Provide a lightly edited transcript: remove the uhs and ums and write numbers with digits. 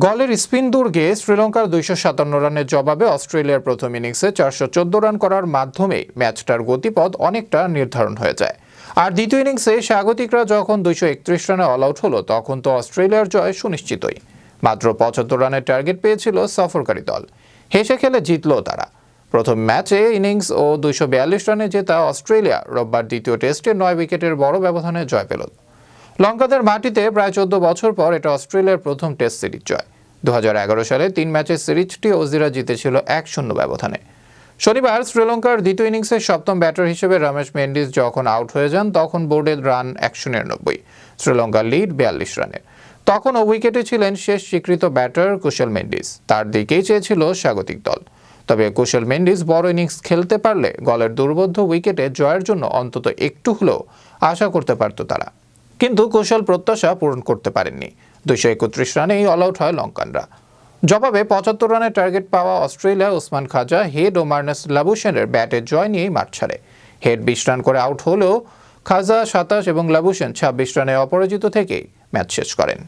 গলের spin দুর্গে শ্রীলঙ্কার ২৫৭ রানের জবাবে অস্ট্রেলিয়ার প্রথম ইনিংসে ৪১৪ রান করার মাধ্যমে ম্যাচটার গতিপথ অনেকটা নির্ধারণ হয়ে যায়। আর দ্বিতীয় ইনিংসে স্বাগতিকরা যখন ২৩১ রানে অল আউট হলো তখন তো অস্ট্রেলিয়ার জয় সুনিশ্চিতই। মাত্র ৭৫ রানের টার্গেট পেয়েছিল সফরকারী দল, হেসে খেলে জিতল তারা। প্রথম ম্যাচে ইনিংস ও ২৪২ রানে জেতা অস্ট্রেলিয়া রোববার দ্বিতীয় টেস্টে ৯ উইকেটের বড় ব্যবধানে জয় পেল। লঙ্কাদের মাটিতে প্রায় ১৪ বছর পর এটা অস্ট্রেলিয়ার প্রথম টেস্ট সিরিজ জয়। ২০১১ সালে ৩ ম্যাচের সিরিজটি অজিরা জিতেছিল ১-০ ব্যবধানে। শনিবার শ্রীলঙ্কার দ্বিতীয় ইনিংসের সপ্তম ব্যাটার হিসেবে রমেশ মেন্ডিস যখন আউট হয়ে যান তখন বোর্ডের রান ১৯৯। শ্রীলঙ্কার লিড ৪২ রানের। তখন উইকেটে ছিলেন শেষ স্বীকৃত ব্যাটার কুশল মেন্ডিস, তার দিকেই চেয়েছিল স্বাগতিক দল। তবে কুশল মেন্ডিস বড় ইনিংস খেলতে পারলে গলের দুর্বোধ্য উইকেটে জয়ের জন্য অন্তত একটু হলেও আশা করতে পারত তারা। কিন্তু কুশল প্রত্যাশা পূরণ করতে পারেননি। ২৩১ রানেই অল আউট হয় লঙ্কানরা। জবাবে ৭৫ রানের টার্গেট পাওয়া অস্ট্রেলিয়া ওসমান খাজা, হেড ও মার্নাস লাবুশেনের ব্যাটে জয় নিয়েই মাঠ ছাড়ে। হেড ২০ রান করে আউট হলেও খাজা ২৭ এবং লাবুশেন ২৬ রানে অপরাজিত থেকেই ম্যাচ শেষ করেন।